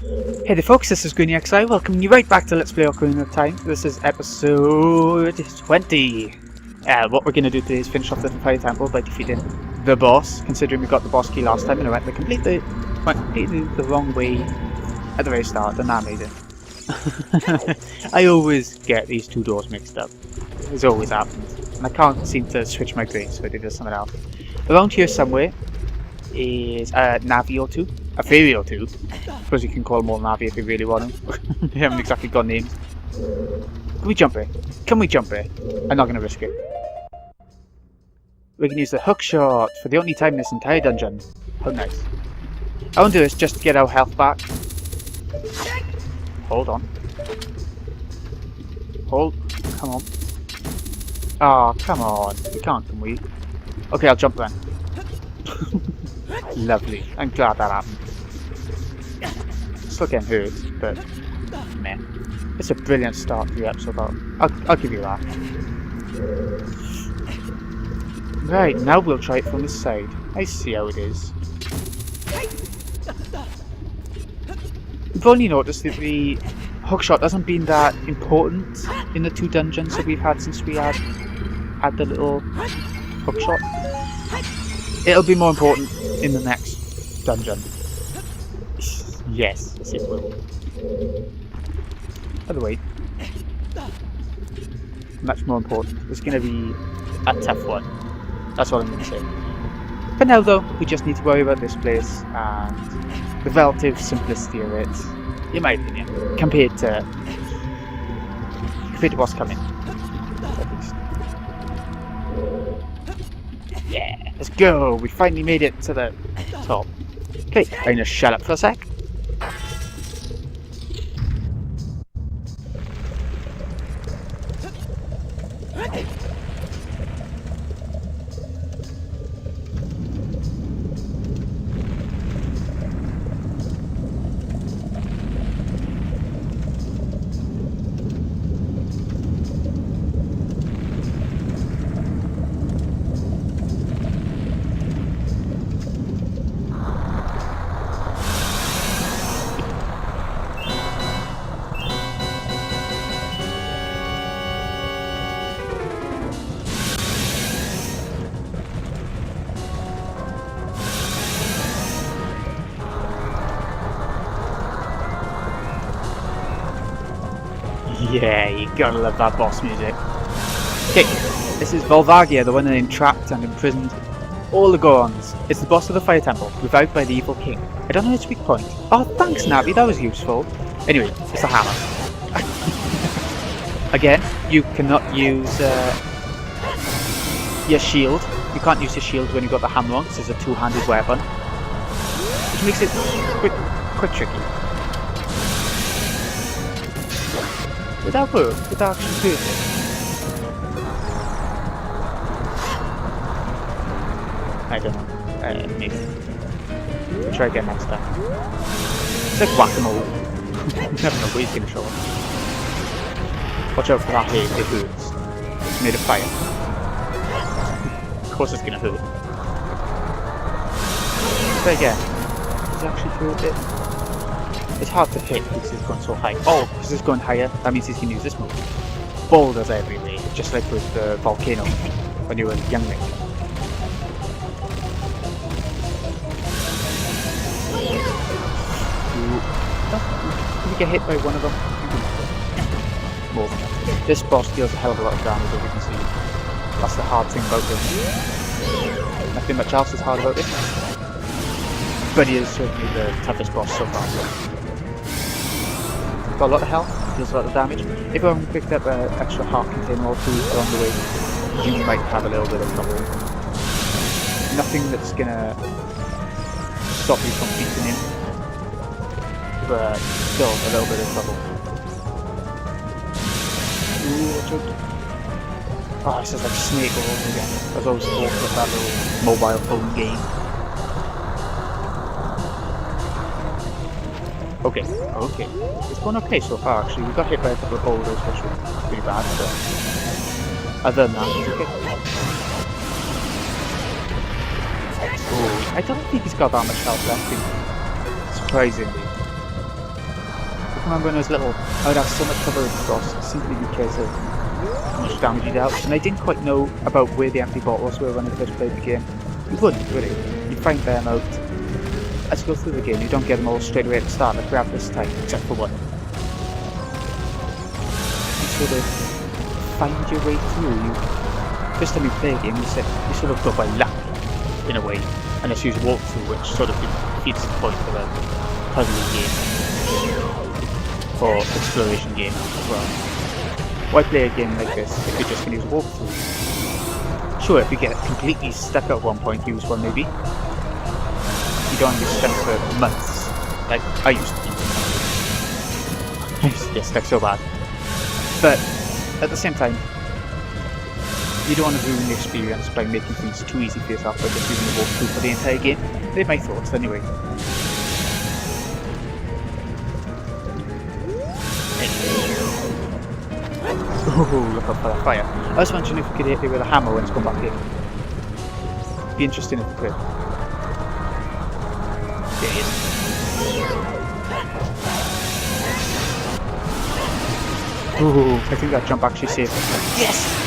Hey there folks, this is GreenyXI, welcoming you right back to Let's Play Ocarina of Time. This is episode 20. What we're going to do today is finish off the Fire Temple by defeating the boss, considering we got the boss key last time and I went completely the wrong way at the very start, and that made it. I always get these two doors mixed up. This always happens. And I can't seem to switch my grades, so I did something else. Around here somewhere is a Navi or two. A fairy or two. I suppose you can call them all Navi if you really want them. They haven't exactly got names. Can we jump here? Can we jump here? I'm not going to risk it. We can use the hook shot for the only time in this entire dungeon. How nice. I want to do this just to get our health back. Hold on. Come on. Oh, come on. We can't, can we? Okay, I'll jump then. Lovely. I'm glad that happened. Still getting hurt, but meh. It's a brilliant start to the episode. I'll give you that. Right, now we'll try it from this side. I see how it is. We've only noticed that the hookshot hasn't been that important in the two dungeons that we've had since we had the little hookshot. It'll be more important in the next dungeon. Yes, it will. By the way, much more important. It's going to be a tough one. That's what I'm going to say. For now, though, we just need to worry about this place and the relative simplicity of it, in my opinion, compared to what's coming. At least. Yeah, let's go! We finally made it to the top. Okay, I'm gonna shut up for a sec. Yeah, you gotta love that boss music. Okay, this is Volvagia, the one that entrapped and imprisoned all the Gorons. It's the boss of the Fire Temple, revived by the evil king. I don't know its weak point. Oh, thanks Navi, that was useful. Anyway, it's a hammer. Again, you cannot use your shield. You can't use your shield when you've got the hammer on, because it's a two-handed weapon. Which makes it quite tricky. Would that work? Would that actually hurt it? I don't know. Maybe. We'll try again next time. It's like whack-a-mole. You never know where he's going to show up. Watch out for that hit, it hurts. It's made of fire. Of course it's going to hurt. Try again. Does it actually hurt it? It's hard to hit because it's going so high. Oh, because it's going higher, that means he's going to use this move. Boulders everywhere, just like with the volcano when you were a youngling. Can you get hit by one of them? More than that. This boss deals a hell of a lot of damage, as you can see. That's the hard thing about this. Nothing much else is hard about this. But he is certainly the toughest boss so far. Got a lot of health, deals a lot of damage. If I picked up an extra heart container or two along the way, you might have a little bit of trouble. Nothing that's gonna stop you from beating him, but still a little bit of trouble. Ooh, watch out. Oh, this is like Snake all over again. I was always thought of that little mobile phone game. Okay. It's going okay so far actually. We got hit by a couple of boulders which were pretty bad, but other than that, it's okay. Oh, I don't think he's got that much health left in him. Surprisingly. can remember when I was little, I would have so much trouble with the boss simply because of how much damage he dealt, and I didn't quite know about where the empty bottles were when I first played the game. You wouldn't, would you? You'd find them out as you go through the game. You don't get them all straight away at the start, like we have this time, except for one. You sort of find your way through. First time you play a game, you sort of go by luck, in a way, and just use walkthrough, which sort of defeats the point of a puzzle game, or exploration game as well. Why play a game like this if you're just going to use a walkthrough? Sure, if you get completely stuck at one point, use one maybe. You don't want to be stuck for months, like I used to be. I used to get stuck so bad. But at the same time, you don't want to ruin the experience by making things too easy for yourself by just using the walkthrough for the entire game. They're my thoughts anyway. Oh, look out for that fire. I was wondering if we could hit it with a hammer when it's gone back in. Be interesting if we could. There he is. Oh, I think that jump actually saved us. Yes!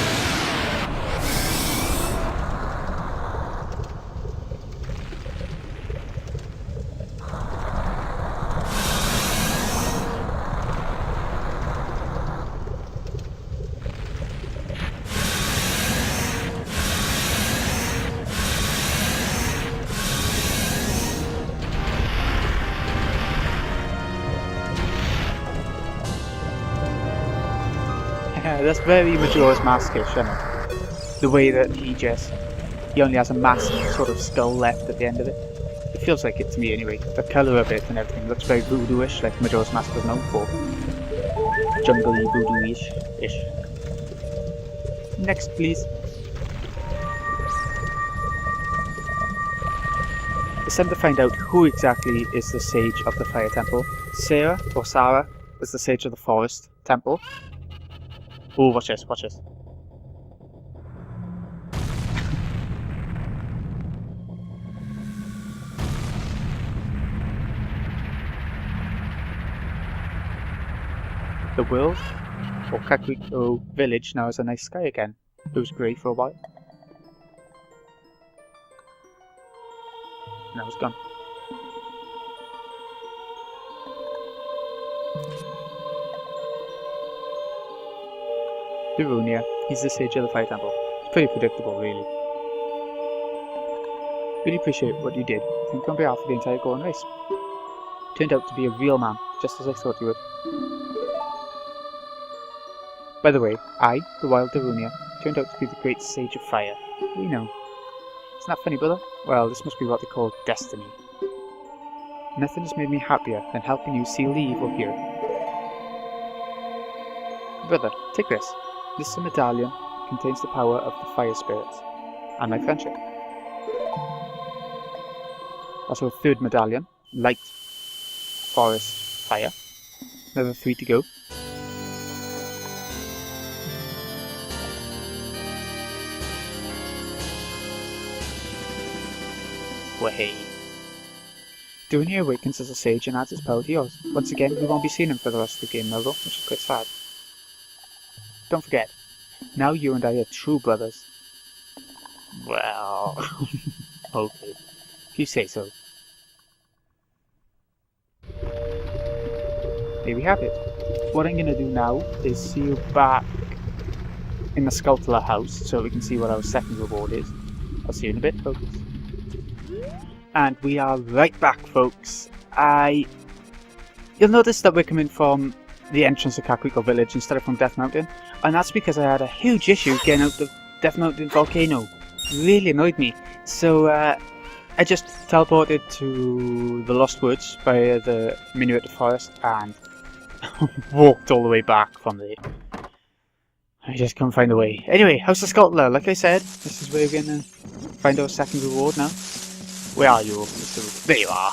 That's very Majora's Mask-ish, isn't it? The way that he only has a mask sort of skull left at the end of it. It feels like it to me anyway. The colour of it and everything looks very voodoo-ish, like Majora's Mask was known for. Jungle-y, voodoo-ish. Next, please. It's time to find out who exactly is the Sage of the Fire Temple. Sarah is the Sage of the Forest Temple. Oh, watch this, watch this. The world, or Kakuiko village, now has a nice sky again. It was grey for a while. Now it's gone. Darunia, he's the Sage of the Fire Temple. It's pretty predictable, really. Really appreciate what you did. Thank you on behalf of the entire Golden race. Turned out to be a real man, just as I thought you would. By the way, I, the Wild Darunia, turned out to be the great Sage of Fire. We know. Isn't that funny, brother? Well, this must be what they call destiny. Nothing has made me happier than helping you seal the evil here. Brother, take this. This medallion contains the power of the fire spirits, and my friendship. Also a third medallion, light, forest, fire. Another 3 to go. Way. Darunia awakens as a sage and adds his power to yours. Once again, we won't be seeing him for the rest of the game now though, which is quite sad. Don't forget, now you and I are true brothers. Well, okay, if you say so. There we have it. What I'm going to do now is see you back in the Skulltula house so we can see what our second reward is. I'll see you in a bit, folks. And we are right back, folks. You'll notice that we're coming from the entrance of Kakuiko village instead of from Death Mountain, and that's because I had a huge issue getting out the Death Mountain volcano. Really annoyed me. So I just teleported to the Lost Woods via the Minuet of Forest and walked all the way back from there. I just couldn't find a way. Anyway, House of Skulltula, like I said, this is where we're gonna find our second reward now. Where are you, Mr. There you are.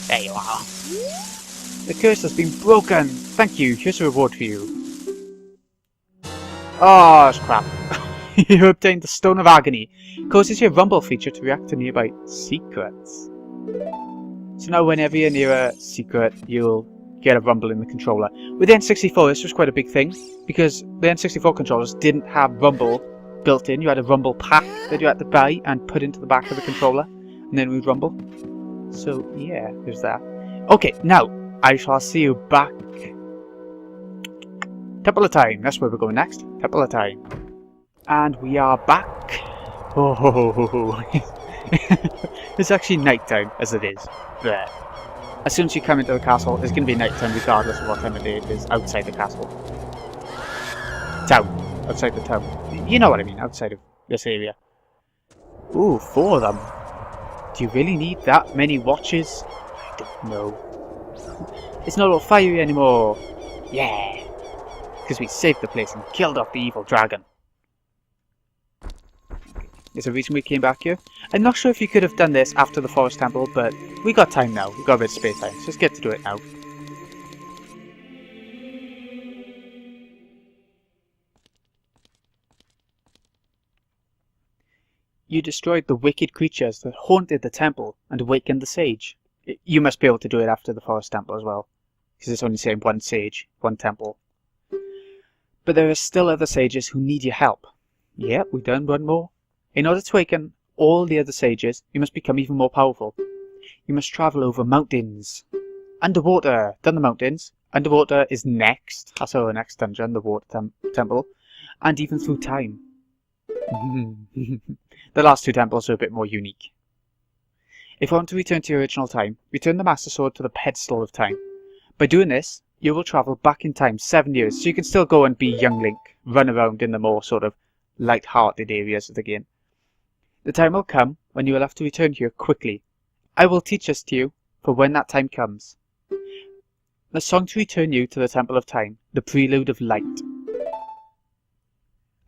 There you are. The curse has been broken! Thank you, here's a reward for you. Oh, that's crap. You obtained the Stone of Agony. Causes your rumble feature to react to nearby secrets. So now whenever you're near a secret, you'll get a rumble in the controller. With the N64, this was quite a big thing, because the N64 controllers didn't have rumble built in. You had a rumble pack that you had to buy and put into the back of the controller, and then it would rumble. So, yeah, there's that. Okay, now, I shall see you back. Temple of Time, that's where we're going next. Temple of Time. And we are back. Oh, it's actually nighttime, as it is. There. As soon as you come into the castle, it's going to be nighttime regardless of what time of day it is outside the castle. Town. Outside the town. You know what I mean, outside of this area. Ooh, 4 of them. Do you really need that many watches? I don't know. It's not all fiery anymore. Yeah. Because we saved the place and killed off the evil dragon. There's a reason we came back here. I'm not sure if you could have done this after the forest temple, but we got time now. We got a bit of spare time, so let's get to do it now. You destroyed the wicked creatures that haunted the temple and awakened the sage. You must be able to do it after the forest temple as well, because it's only saying 1 sage, 1 temple. But there are still other sages who need your help. Yep, we've done 1 more. In order to awaken all the other sages, you must become even more powerful. You must travel over mountains. Underwater. Done the mountains. Underwater is next. That's our next dungeon, the water temple. And even through time. The last 2 temples are a bit more unique. If you want to return to your original time, return the Master Sword to the pedestal of time. By doing this, you will travel back in time 7 years, so you can still go and be young Link, run around in the more sort of light-hearted areas of the game. The time will come when you will have to return here quickly. I will teach this to you for when that time comes. The song to return you to the Temple of Time, the Prelude of Light.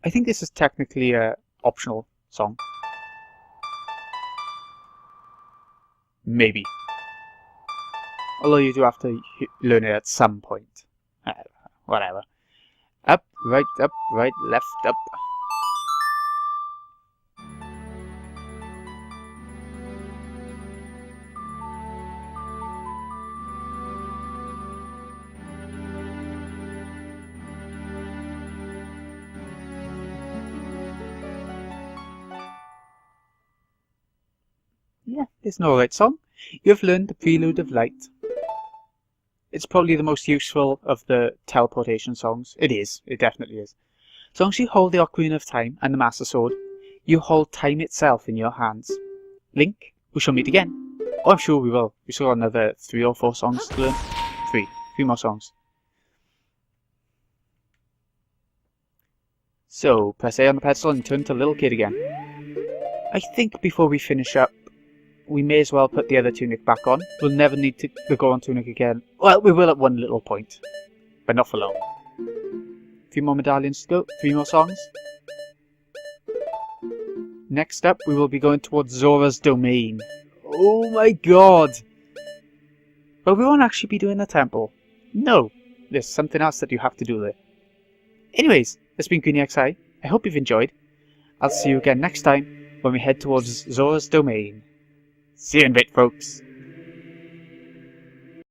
I think this is technically an optional song. Maybe. Although you do have to learn it at some point. Whatever. Up, right, left, up. Yeah, it's an alright song. You have learned the Prelude of Light. It's probably the most useful of the teleportation songs. It is. It definitely is. As long as you hold the Ocarina of Time and the Master Sword, you hold time itself in your hands. Link, we shall meet again. Oh, I'm sure we will. We still got another 3 or 4 songs to learn. 3 more songs. So, press A on the pedestal and turn to little kid again. I think before we finish up, we may as well put the other tunic back on. We'll never need the Goron tunic again. Well, we will at one little point, but not for long. 3 more medallions to go, 3 more songs. Next up, we will be going towards Zora's domain. Oh my god! But we won't actually be doing the temple. No, there's something else that you have to do there. Anyways, this has been siiiiiiigh. I hope you've enjoyed. I'll see you again next time when we head towards Zora's domain. See you in a bit, folks.